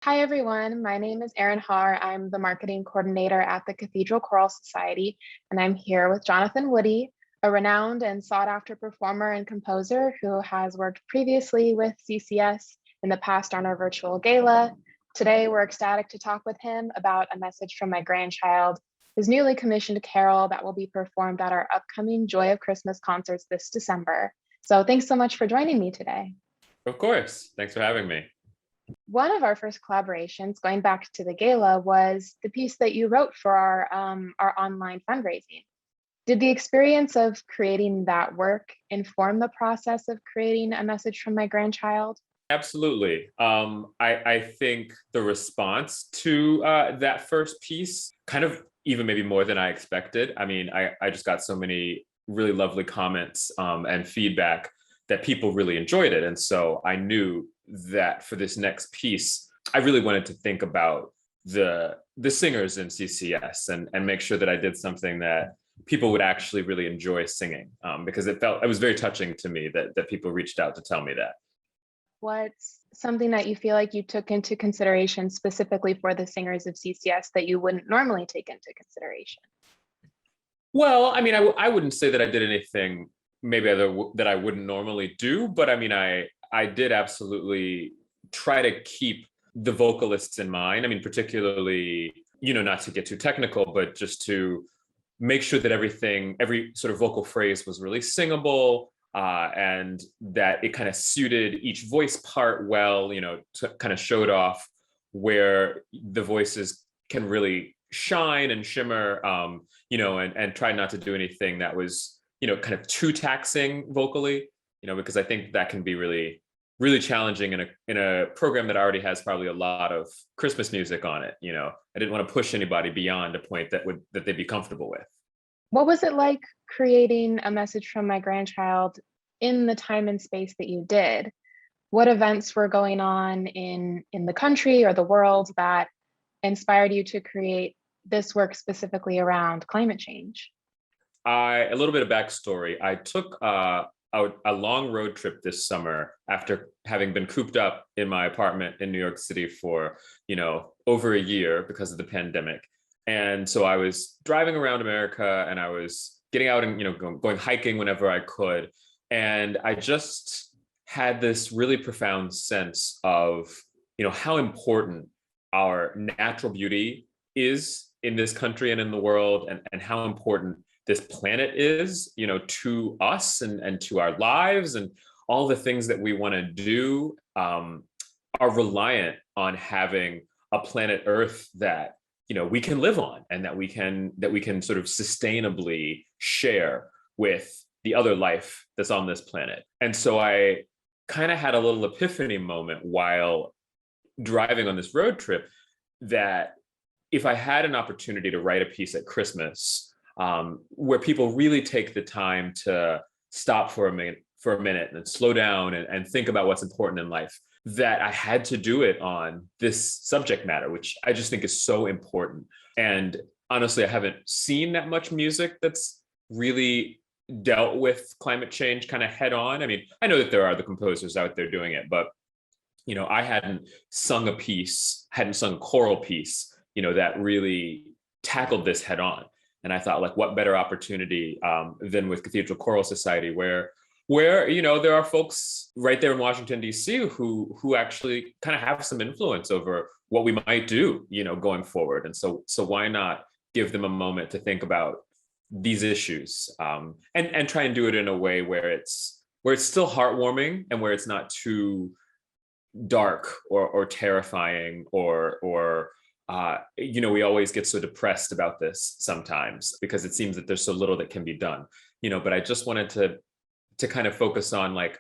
Hi, everyone. My name is Erin Haar. I'm the marketing coordinator at the Cathedral Choral Society, and I'm here with Jonathan Woody, a renowned and sought-after performer and composer who has worked previously with CCS in the past on our virtual gala. Today, we're ecstatic to talk with him about A Message from My Grandchild, his newly commissioned carol that will be performed at our upcoming Joy of Christmas concerts this December. So thanks so much for joining me today. Of course. Thanks for having me. One of our first collaborations, going back to the gala, was the piece that you wrote for our online fundraising. Did the experience of creating that work inform the process of creating A Message from My Grandchild? Absolutely. I think the response to that first piece kind of even maybe more than I expected. I mean, I just got so many really lovely comments and feedback that people really enjoyed it. And so I knew that for this next piece, I really wanted to think about the singers in CCS and make sure that I did something that people would actually really enjoy singing, because it was very touching to me that people reached out to tell me that. What's something that you feel like you took into consideration specifically for the singers of CCS that you wouldn't normally take into consideration? Well, I mean, I wouldn't say that I did anything maybe that I wouldn't normally do, but I mean, I did absolutely try to keep the vocalists in mind. I mean, particularly, not to get too technical, but just to make sure that every sort of vocal phrase was really singable, and that it kind of suited each voice part well, to kind of showed off where the voices can really shine and shimmer, and try not to do anything that was, kind of too taxing vocally, because I think that can be really, really challenging in a program that already has probably a lot of Christmas music on it. I didn't want to push anybody beyond a point that they'd be comfortable with. What was it like creating A Message from My Grandchild in the time and space that you did? What events were going on in the country or the world that inspired you to create this work specifically around climate change? A little bit of backstory. I took a long road trip this summer after having been cooped up in my apartment in New York City for, over a year because of the pandemic. And so I was driving around America and I was getting out and, going hiking whenever I could. And I just had this really profound sense of, how important our natural beauty is in this country and in the world, and how important this planet is, to us and to our lives, and all the things that we want to do are reliant on having a planet Earth that we can live on, and that we can sort of sustainably share with the other life that's on this planet. And so I kind of had a little epiphany moment while driving on this road trip, that if I had an opportunity to write a piece at Christmas, where people really take the time to stop for a minute and slow down and think about what's important in life, that I had to do it on this subject matter, which I just think is so important. And honestly, I haven't seen that much music that's really dealt with climate change kind of head on. I mean, I know that there are the composers out there doing it, but I hadn't sung a choral piece, that really tackled this head on. And I thought, like, what better opportunity than with Cathedral Choral Society, where there are folks right there in Washington, D.C. who actually kind of have some influence over what we might do, going forward. And so why not give them a moment to think about these issues, and try and do it in a way where it's still heartwarming, and where it's not too dark or terrifying, or we always get so depressed about this sometimes because it seems that there's so little that can be done, but I just wanted to kind of focus on, like,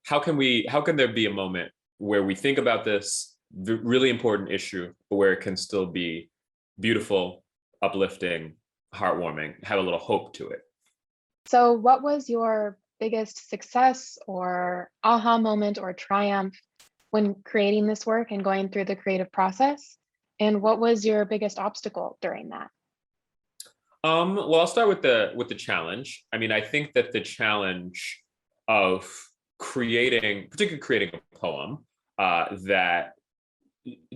how can there be a moment where we think about this really important issue, but where it can still be beautiful, uplifting, heartwarming, have a little hope to it. So, what was your biggest success or aha moment or triumph when creating this work and going through the creative process? And what was your biggest obstacle during that? Well, I'll start with the challenge. I mean, I think that the challenge of particularly creating a poem that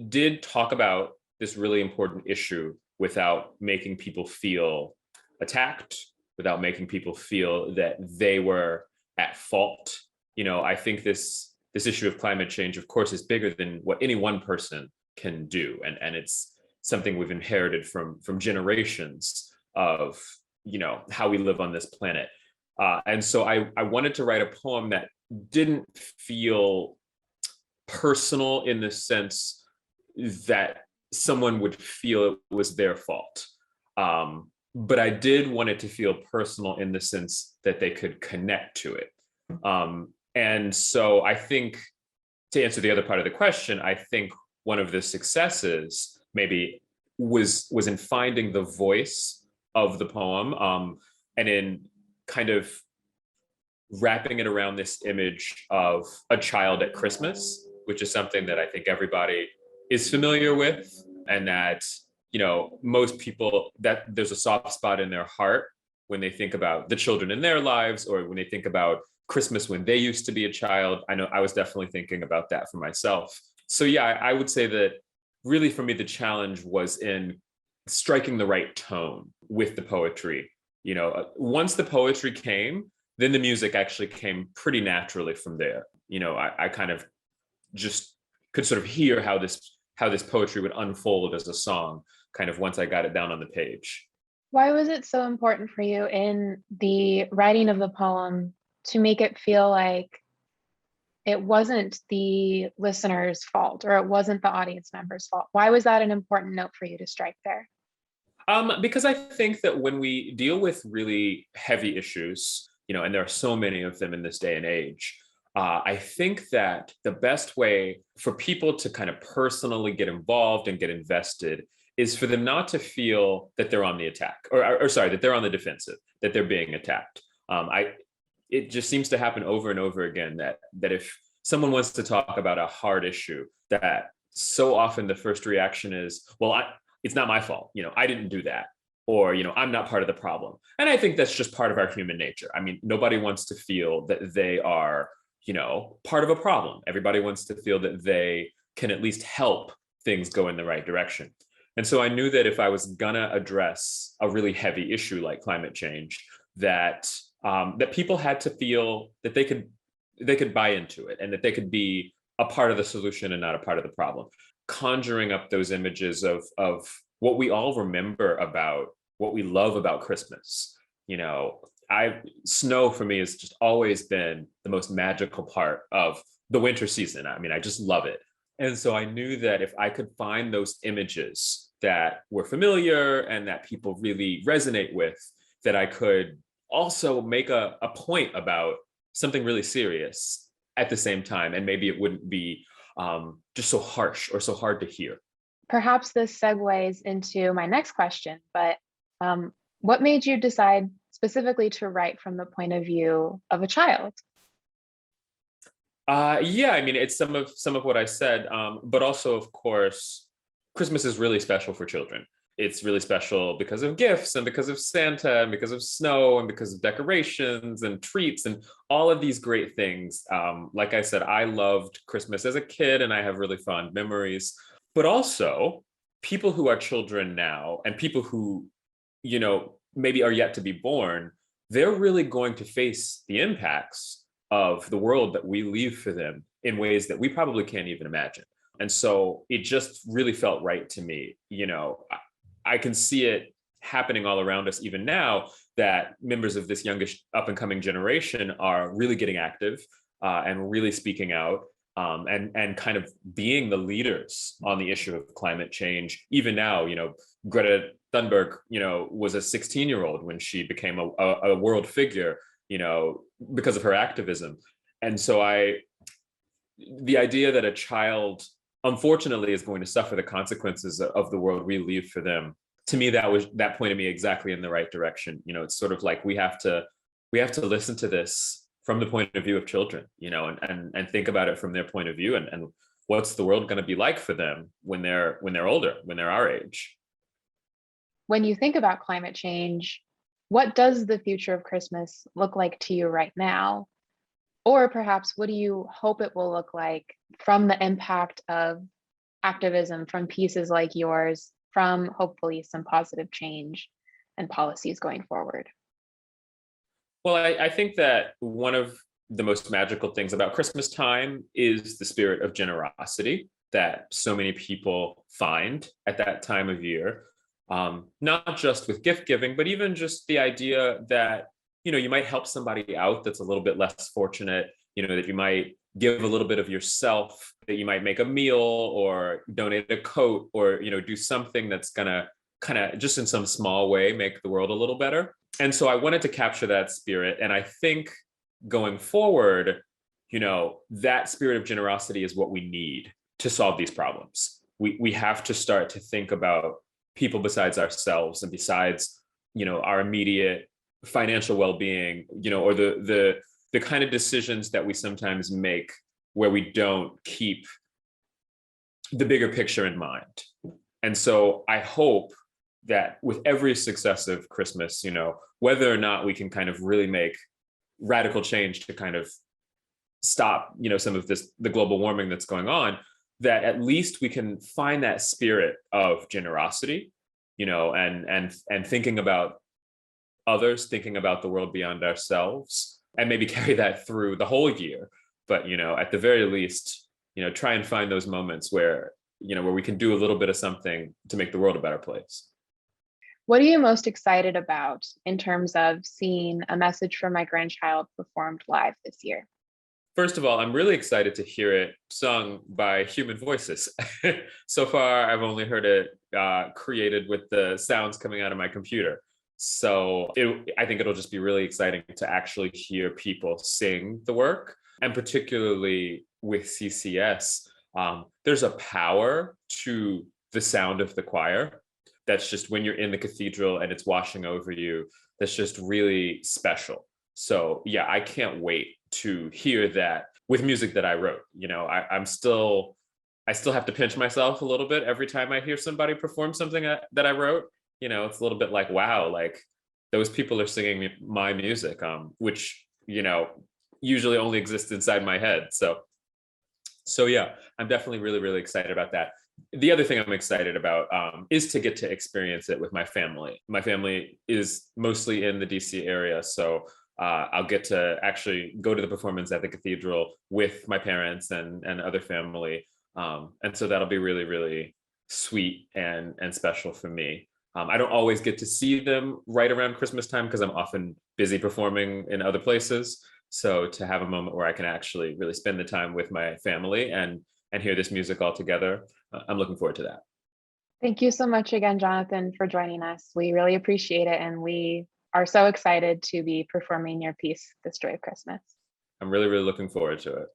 did talk about this really important issue without making people feel attacked, without making people feel that they were at fault. I think this issue of climate change, of course, is bigger than what any one person can do, and it's something we've inherited from generations of how we live on this planet. And so I wanted to write a poem that didn't feel personal in the sense that someone would feel it was their fault. But I did want it to feel personal in the sense that they could connect to it. And so I think, to answer the other part of the question, I think one of the successes maybe was in finding the voice of the poem, and in kind of wrapping it around this image of a child at Christmas, which is something that I think everybody is familiar with, and that most people, that there's a soft spot in their heart when they think about the children in their lives, or when they think about Christmas when they used to be a child. I know I was definitely thinking about that for myself. So yeah, I would say that really for me the challenge was in striking the right tone with the poetry. Once the poetry came, then the music actually came pretty naturally from there. I kind of just could sort of hear how this poetry would unfold as a song, kind of once I got it down on the page. Why was it so important for you in the writing of the poem to make it feel like it wasn't the listener's fault, or it wasn't the audience member's fault? Why was that an important note for you to strike there? Because I think that when we deal with really heavy issues, and there are so many of them in this day and age, I think that the best way for people to kind of personally get involved and get invested is for them not to feel that they're on the attack, or sorry, that they're on the defensive, that they're being attacked. It just seems to happen over and over again that if someone wants to talk about a hard issue, that so often the first reaction is, well, it's not my fault. I didn't do that. Or, I'm not part of the problem. And I think that's just part of our human nature. I mean, nobody wants to feel that they are, part of a problem. Everybody wants to feel that they can at least help things go in the right direction. And so I knew that if I was gonna address a really heavy issue like climate change, that people had to feel that they could buy into it, and that they could be a part of the solution and not a part of the problem. Conjuring up those images of what we all remember about what we love about Christmas. Snow for me has just always been the most magical part of the winter season. I mean, I just love it. And so I knew that if I could find those images that were familiar and that people really resonate with, that I could also make a point about something really serious at the same time. And maybe it wouldn't be just so harsh or so hard to hear. Perhaps this segues into my next question, but what made you decide specifically to write from the point of view of a child? Yeah, I mean, it's some of what I said, but also, of course, Christmas is really special for children. It's really special because of gifts, and because of Santa, and because of snow, and because of decorations and treats and all of these great things. Like I said, I loved Christmas as a kid, and I have really fond memories. But also, people who are children now, and people who, maybe are yet to be born, they're really going to face the impacts of the world that we leave for them in ways that we probably can't even imagine. And so it just really felt right to me. I can see it happening all around us even now, that members of this youngish up and coming generation are really getting active, and really speaking out, and kind of being the leaders on the issue of climate change. Even now, Greta Thunberg, was a 16-year-old when she became a world figure, because of her activism. And so the idea that a child, unfortunately, is going to suffer the consequences of the world we leave for them, to me, that pointed me exactly in the right direction. It's sort of like we have to listen to this from the point of view of children, and think about it from their point of view, and what's the world going to be like for them when they're older, when they're our age. When you think about climate change, what does the future of Christmas look like to you right now? Or perhaps what do you hope it will look like from the impact of activism from pieces like yours from hopefully some positive change and policies going forward? Well, I think that one of the most magical things about Christmas time is the spirit of generosity that so many people find at that time of year. Not just with gift giving, but even just the idea that, you might help somebody out that's a little bit less fortunate, that you might give a little bit of yourself, that you might make a meal or donate a coat or, do something that's gonna kind of just in some small way make the world a little better. And so I wanted to capture that spirit. And I think going forward, that spirit of generosity is what we need to solve these problems. We have to start to think about people besides ourselves and besides, our immediate financial well-being, or the kind of decisions that we sometimes make where we don't keep the bigger picture in mind. And so I hope that with every successive Christmas, whether or not we can kind of really make radical change to kind of stop, some of the global warming that's going on, that at least we can find that spirit of generosity, and thinking about others, thinking about the world beyond ourselves, and maybe carry that through the whole year. But, at the very least, try and find those moments where we can do a little bit of something to make the world a better place. What are you most excited about in terms of seeing A Message from My Grandchild performed live this year? First of all, I'm really excited to hear it sung by human voices. So far, I've only heard it created with the sounds coming out of my computer. So I think it'll just be really exciting to actually hear people sing the work. And particularly with CCS, there's a power to the sound of the choir that's just when you're in the cathedral and it's washing over you, that's just really special. So yeah, I can't wait to hear that with music that I wrote. I still have to pinch myself a little bit every time I hear somebody perform something that I wrote. It's a little bit like, wow, like those people are singing my music, which, usually only exists inside my head. So yeah, I'm definitely really, really excited about that. The other thing I'm excited about is to get to experience it with my family. My family is mostly in the DC area, so I'll get to actually go to the performance at the cathedral with my parents and other family. And so that'll be really, really sweet and special for me. I don't always get to see them right around Christmas time because I'm often busy performing in other places. So to have a moment where I can actually really spend the time with my family and hear this music all together, I'm looking forward to that. Thank you so much again, Jonathan, for joining us. We really appreciate it, and we are so excited to be performing your piece, This Joy of Christmas. I'm really, really looking forward to it.